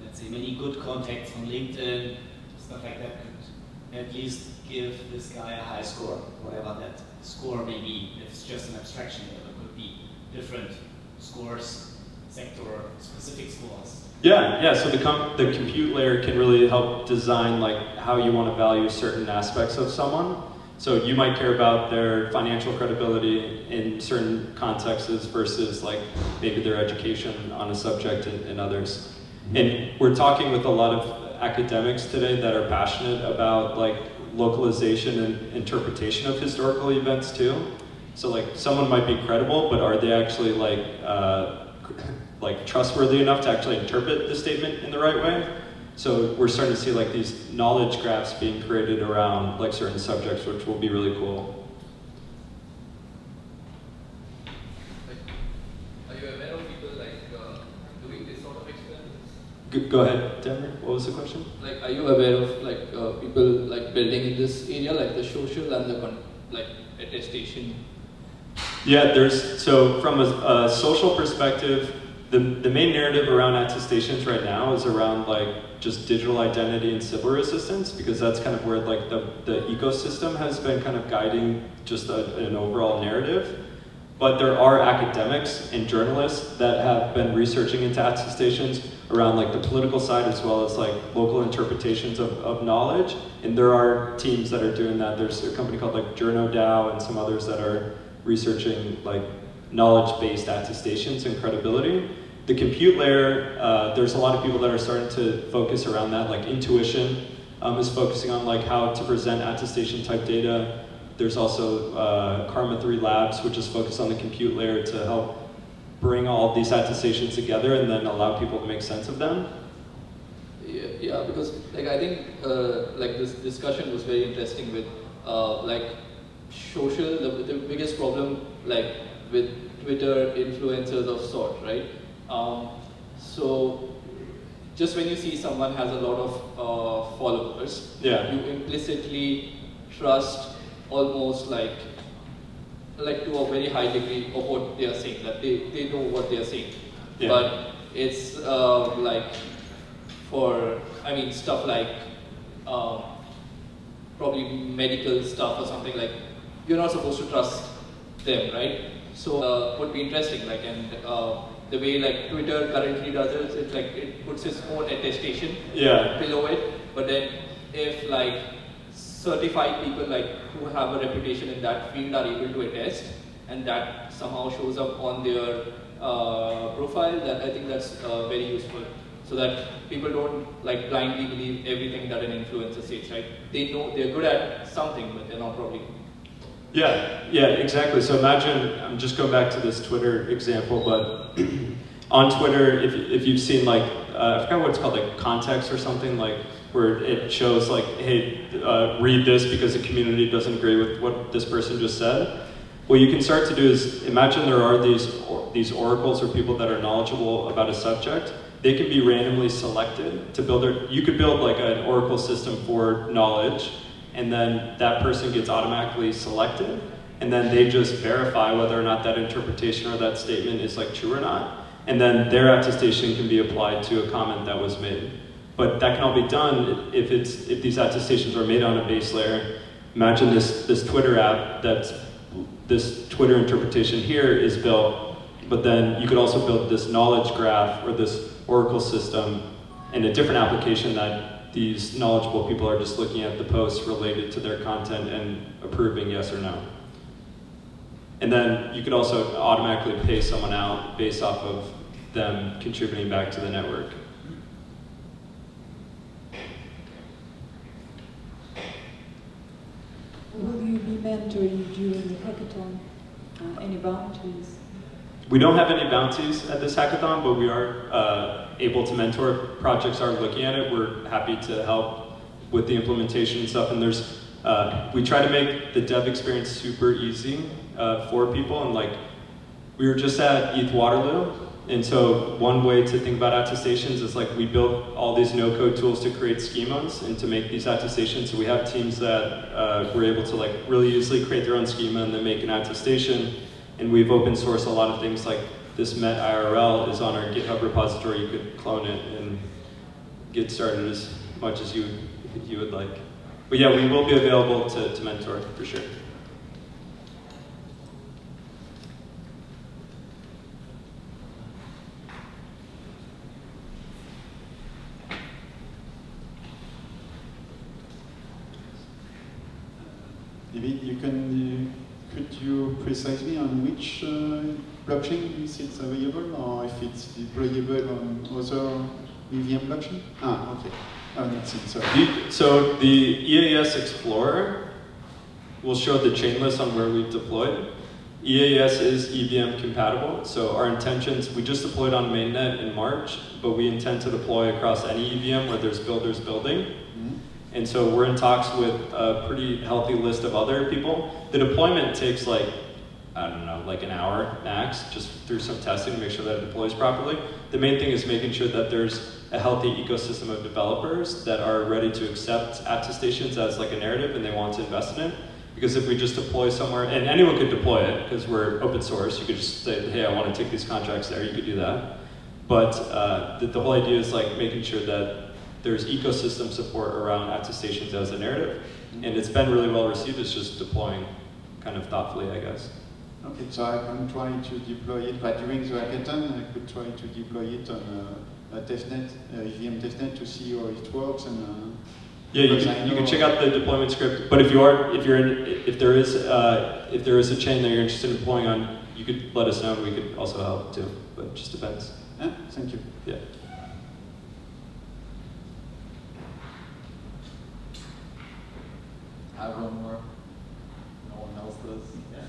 let's say many good contacts on LinkedIn, stuff like that could at least give this guy a high score, whatever that score may be. If it's just an abstraction, it could be different scores, sector specific scores. Yeah. So the compute layer can really help design like how you want to value certain aspects of someone. So you might care about their financial credibility in certain contexts versus like maybe their education on a subject in others. And we're talking with a lot of academics today that are passionate about like localization and interpretation of historical events too. So like someone might be credible, but are they actually like trustworthy enough to actually interpret the statement in the right way? So we're starting to see like these knowledge graphs being created around like certain subjects, which will be really cool. Are you aware of people like doing this sort of experiments? Go ahead, Denver. What was the question? Like, are you aware of like people like building in this area, like the social and the like attestation? Yeah, so from a social perspective, the main narrative around attestations right now is around like just digital identity and civil resistance, because that's kind of where like the ecosystem has been kind of guiding just an overall narrative. But there are academics and journalists that have been researching into attestations around like the political side as well as like local interpretations of knowledge. And there are teams that are doing that. There's a company called like JournoDAO and some others that are researching like knowledge-based attestations and credibility. The compute layer, there's a lot of people that are starting to focus around that, like Intuition is focusing on like how to present attestation type data. There's also Karma 3 Labs, which is focused on the compute layer to help bring all of these attestations together and then allow people to make sense of them. Yeah, because like I think like this discussion was very interesting with like social, the biggest problem like with Twitter influencers of sort, right? So just when you see someone has a lot of followers, Yeah. you implicitly trust almost like to a very high degree of what they are saying, that they know what they are saying. Yeah. But it's like for, I mean, stuff like probably medical stuff or something, like you're not supposed to trust them, right? So would be interesting, like, and the way like Twitter currently does it, it's like it puts its own attestation below it. But then if like certified people like who have a reputation in that field are able to attest, and that somehow shows up on their profile, that I think that's very useful. So that people don't like blindly believe everything that an influencer says, right? They know they're good at something, but they're not probably. Yeah, exactly. So imagine, I'm just going back to this Twitter example, but on Twitter, if you've seen like, I forgot what it's called, like context or something, like where it shows like, hey, read this because the community doesn't agree with what this person just said. What you can start to do is imagine there are these oracles or people that are knowledgeable about a subject. They can be randomly selected to build you could build like an oracle system for knowledge, and then that person gets automatically selected, and then they just verify whether or not that interpretation or that statement is like true or not, and then their attestation can be applied to a comment that was made. But that can all be done if these attestations are made on a base layer imagine this Twitter app this Twitter interpretation here is built, but then you could also build this knowledge graph or this Oracle system in a different application that these knowledgeable people are just looking at the posts related to their content and approving yes or no. And then you could also automatically pay someone out based off of them contributing back to the network. Will you be mentoring during the hackathon? Any bounties? We don't have any bounties at this hackathon, but we are able to mentor. Projects are looking at it. We're happy to help with the implementation and stuff. And there's, we try to make the dev experience super easy for people. And like, we were just at ETH Waterloo. And so one way to think about attestations is like we built all these no-code tools to create schemas and to make these attestations. So we have teams that were able to like really easily create their own schema and then make an attestation. And we've open sourced a lot of things like this Met IRL is on our GitHub repository. You could clone it and get started as much as you would like. But yeah, we will be available to mentor for sure. Maybe you can, could you precise me on which blockchain is it available, or if it's deployable on other EVM blockchain? Ah, okay. Oh, that's it, sorry. So the EAS Explorer will show the chain list on where we've deployed. EAS is EVM compatible, so our intentions, we just deployed on mainnet in March, but we intend to deploy across any EVM where there's builders building. And so we're in talks with a pretty healthy list of other people. The deployment takes like, I don't know, like an hour max, just through some testing to make sure that it deploys properly. The main thing is making sure that there's a healthy ecosystem of developers that are ready to accept attestations as like a narrative and they want to invest in it. Because if we just deploy somewhere, and anyone could deploy it because we're open source, you could just say, hey, I want to take these contracts there, you could do that. But the whole idea is like making sure that there's ecosystem support around attestations as a narrative, and it's been really well received. It's just deploying kind of thoughtfully, I guess. Okay, so I'm trying to deploy it, but during the hackathon, I could try to deploy it on a testnet, EVM testnet, to see how it works. And yeah, you can check out the deployment script. But if there is a chain that you're interested in deploying on, you could let us know. We could also help too. But it just depends. Thank you. Yeah. I have one more. No one else does. Yeah.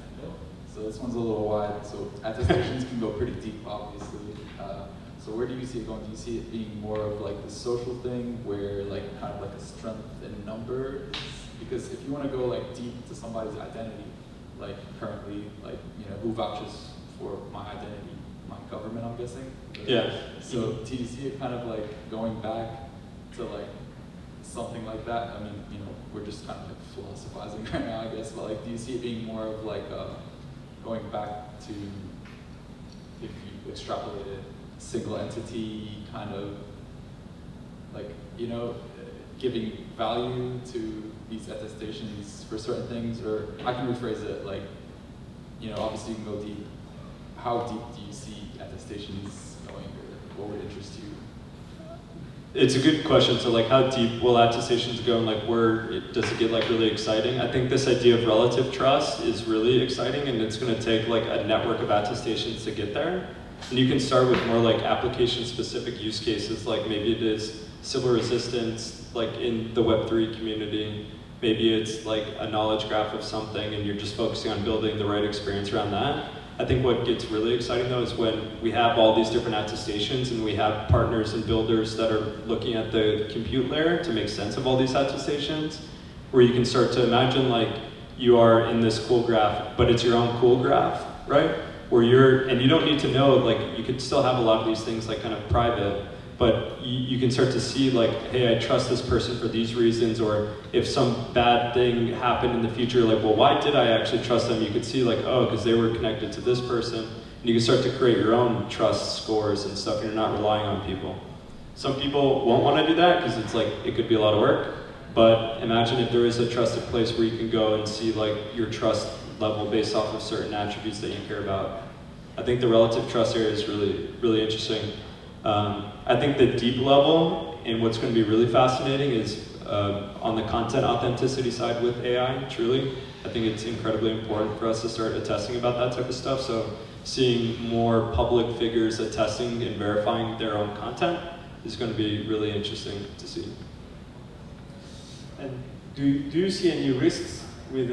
So this one's a little wide. So attestations can go pretty deep, obviously. So where do you see it going? Do you see it being more of like the social thing, where like kind of like a strength in numbers? Because if you want to go like deep to somebody's identity, like currently, like who vouches for my identity? My government, I'm guessing. Yeah. So do you see it kind of like going back to like something like that? I mean, we're just kind of like philosophizing right now, I guess, but like, do you see it being more of like going back to, if you extrapolate it, single entity kind of like, giving value to these attestations for certain things? Or I can rephrase it like, obviously you can go deep. How deep do you see attestations going, or what would interest you? It's a good question. So like, how deep will attestations go, and like does it get like really exciting? I think this idea of relative trust is really exciting, and it's going to take like a network of attestations to get there. And you can start with more like application specific use cases, like maybe it is civil resistance, like in the Web3 community. Maybe it's like a knowledge graph of something and you're just focusing on building the right experience around that. I think what gets really exciting though is when we have all these different attestations and we have partners and builders that are looking at the compute layer to make sense of all these attestations, where you can start to imagine like you are in this cool graph, but it's your own cool graph, right? Where and you don't need to know, like you could still have a lot of these things like kind of private, but you can start to see like, hey, I trust this person for these reasons, or if some bad thing happened in the future, like, well, why did I actually trust them? You could see like, oh, because they were connected to this person. And you can start to create your own trust scores and stuff, and you're not relying on people. Some people won't want to do that because it's like, it could be a lot of work, But imagine if there is a trusted place where you can go and see like your trust level based off of certain attributes that you care about. I think the relative trust area is really, really interesting. I think the deep level and what's going to be really fascinating is on the content authenticity side with AI, truly. I think it's incredibly important for us to start attesting about that type of stuff. So seeing more public figures attesting and verifying their own content is going to be really interesting to see. And do you see any risks with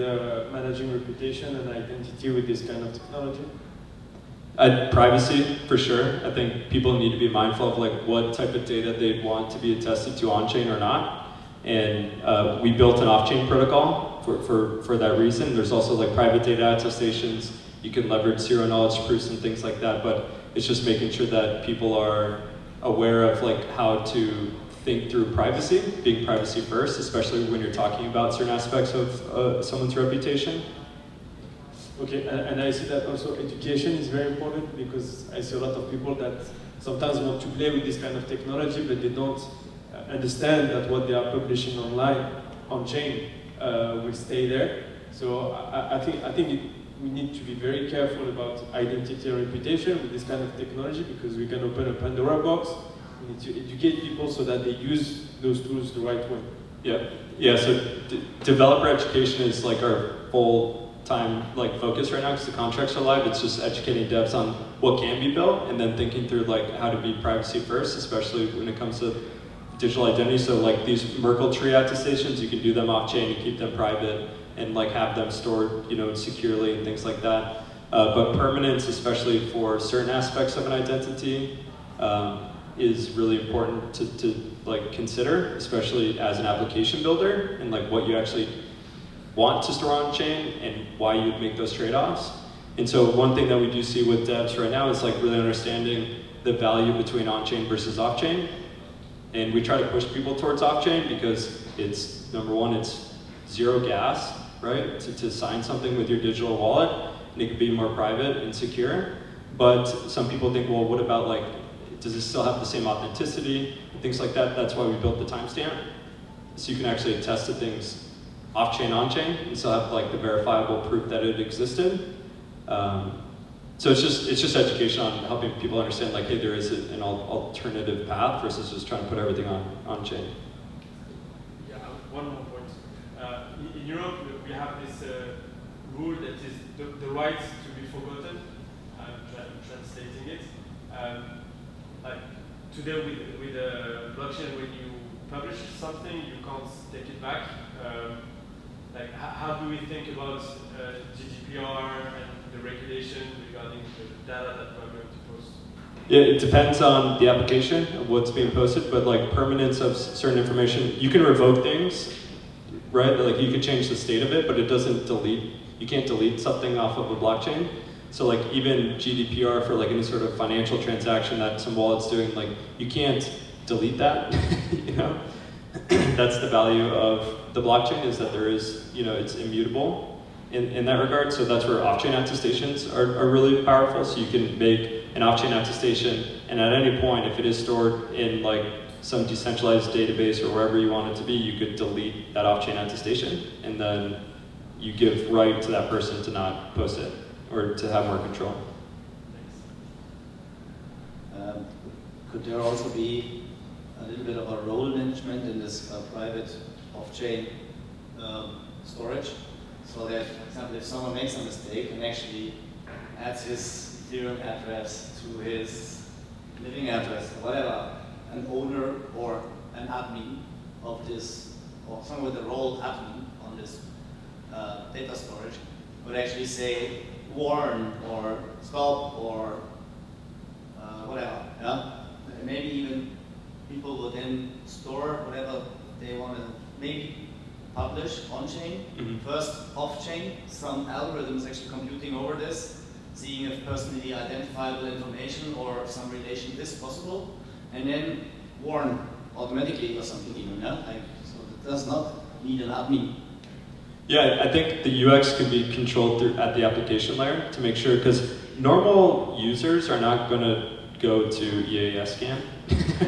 managing reputation and identity with this kind of technology? Privacy, for sure. I think people need to be mindful of like what type of data they'd want to be attested to on-chain or not. And we built an off-chain protocol for that reason. There's also like private data attestations. You can leverage zero knowledge proofs and things like that, but it's just making sure that people are aware of like how to think through privacy, being privacy first, especially when you're talking about certain aspects of someone's reputation. Okay, and I see that also education is very important, because I see a lot of people that sometimes want to play with this kind of technology, but they don't understand that what they are publishing online, on-chain, will stay there. So I think we need to be very careful about identity and reputation with this kind of technology, because we can open a Pandora box. We need to educate people so that they use those tools the right way. Yeah. So developer education is like our full-time like focus right now, because the contracts are live. It's just educating devs on what can be built, and then thinking through like how to be privacy first, especially when it comes to digital identity. So like these Merkle tree attestations, you can do them off-chain and keep them private, and like have them stored, securely and things like that. But permanence, especially for certain aspects of an identity, is really important to like consider, especially as an application builder, and like what you actually want to store on chain and why you'd make those trade-offs. And so one thing that we do see with devs right now is like really understanding the value between on-chain versus off-chain. And we try to push people towards off-chain because it's, number one, it's zero gas, right? To sign something with your digital wallet, and it can be more private and secure. But some people think, well, what about like, does it still have the same authenticity and things like that? That's why we built the timestamp. So you can actually attest to things off-chain, on-chain, and still have like the verifiable proof that it existed. So it's just education on helping people understand like, hey, there is an alternative path versus just trying to put everything on-chain. Yeah, one more point. In Europe, we have this rule that is the right to be forgotten. I'm translating it. Like today with blockchain, when you publish something, you can't take it back. Like how do we think about GDPR and the regulation regarding the data that we're going to post? Yeah, it depends on the application of what's being posted, but like permanence of certain information, you can revoke things, right? Like you could change the state of it, but it doesn't delete. You can't delete something off of a blockchain. So like even GDPR for like any sort of financial transaction that some wallet's doing, like you can't delete that, That's the value of the blockchain, is that there is, it's immutable in that regard. So that's where off-chain attestations are really powerful. So you can make an off-chain attestation, and at any point, if it is stored in like some decentralized database or wherever you want it to be, you could delete that off-chain attestation, and then you give right to that person to not post it or to have more control. Could there also be a little bit of a role management in this private off-chain storage, so that, for example, if someone makes a mistake and actually adds his Ethereum address to his living address or whatever, an owner or an admin of this, or someone with the role admin on this data storage, would actually say warn or stop or whatever, yeah? Maybe even people will then store whatever they want to maybe publish on-chain, first off-chain, some algorithms actually computing over this, seeing if personally identifiable information or some relation is possible, and then warn automatically or something even, yeah? So it does not need an admin. Yeah, I think the UX can be controlled at the application layer to make sure, because normal users are not going to go to EAS scan,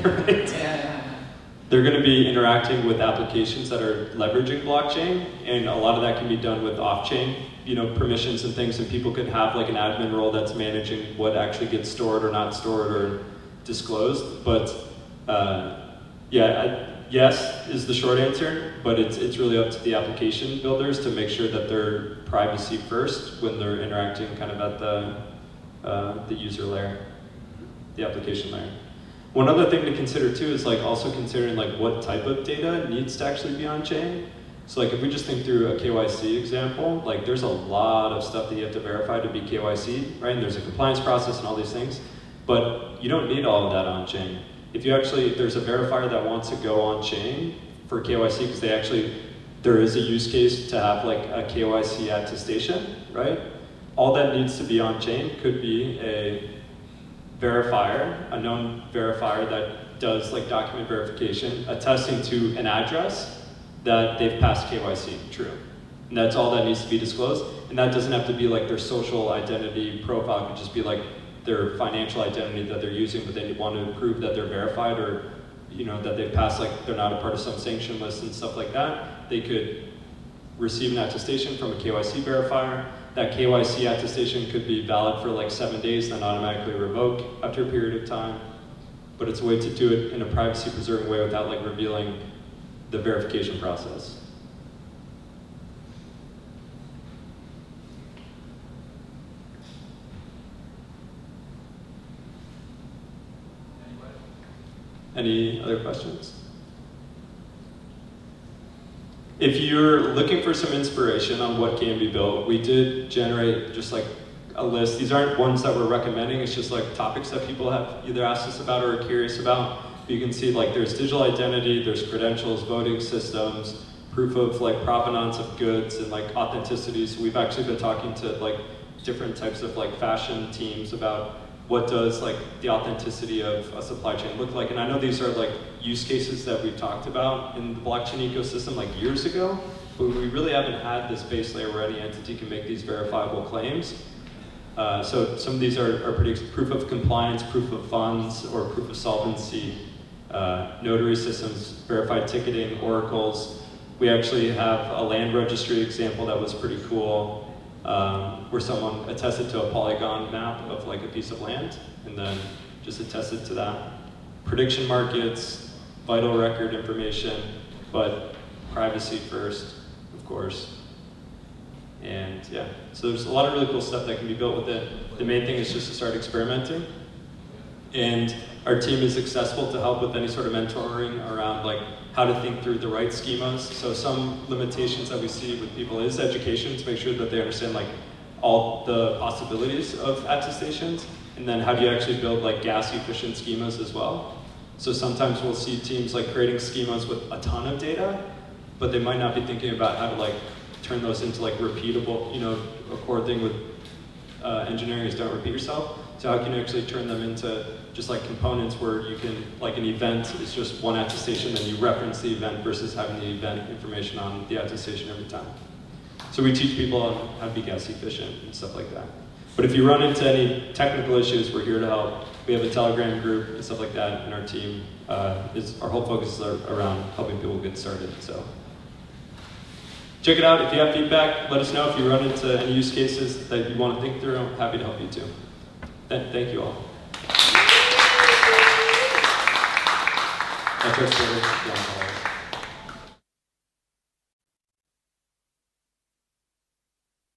right? Yeah. they're going to be interacting with applications that are leveraging blockchain, and a lot of that can be done with off-chain, permissions and things, and people could have like an admin role that's managing what actually gets stored or not stored or disclosed. But yes is the short answer, but it's really up to the application builders to make sure that they're privacy first when they're interacting kind of at the user layer, the application layer. One other thing to consider too is like also considering like what type of data needs to actually be on chain. So like if we just think through a KYC example, like there's a lot of stuff that you have to verify to be KYC, right? And there's a compliance process and all these things, but you don't need all of that on chain. If there's a verifier that wants to go on chain for KYC because there is a use case to have like a KYC attestation, right? All that needs to be on chain could be a verifier, a known verifier that does like document verification, attesting to an address that they've passed KYC, true. And that's all that needs to be disclosed. And that doesn't have to be like their social identity profile, it could just be like their financial identity that they're using, but they want to prove that they're verified or that they've passed, like they're not a part of some sanction list and stuff like that. They could receive an attestation from a KYC verifier. That KYC attestation could be valid for like 7 days, then automatically revoke after a period of time. But it's a way to do it in a privacy preserving way without like revealing the verification process. Any other questions? If you're looking for some inspiration on what can be built, we did generate just like a list. These aren't ones that we're recommending, it's just like topics that people have either asked us about or are curious about. You can see like there's digital identity, there's credentials, voting systems, proof of like provenance of goods and like authenticity. So we've actually been talking to like different types of like fashion teams about what does like the authenticity of a supply chain look like. And I know these are like use cases that we've talked about in the blockchain ecosystem like years ago, but we really haven't had this base layer where any entity can make these verifiable claims. So some of these are pretty proof of compliance, proof of funds, or proof of solvency, notary systems, verified ticketing, oracles. We actually have a land registry example that was pretty cool, where someone attested to a polygon map of like a piece of land and then just attested to that. Prediction markets, vital record information, but privacy first, of course. And yeah, so there's a lot of really cool stuff that can be built with it. The main thing is just to start experimenting. And our team is accessible to help with any sort of mentoring around like how to think through the right schemas. So some limitations that we see with people is education to make sure that they understand like all the possibilities of attestations. And then how do you actually build like gas efficient schemas as well? So sometimes we'll see teams like creating schemas with a ton of data, but they might not be thinking about how to like turn those into like repeatable, a core thing with engineering is don't repeat yourself. So how can you actually turn them into just like components where you can, like an event is just one attestation, then you reference the event versus having the event information on the attestation every time. So we teach people on how to be gas efficient and stuff like that. But if you run into any technical issues, we're here to help. We have a Telegram group and stuff like that, and our team, our whole focus is around helping people get started. So check it out. If you have feedback, let us know. If you run into any use cases that you want to think through, I'm happy to help you too. Thank you all. That's our story.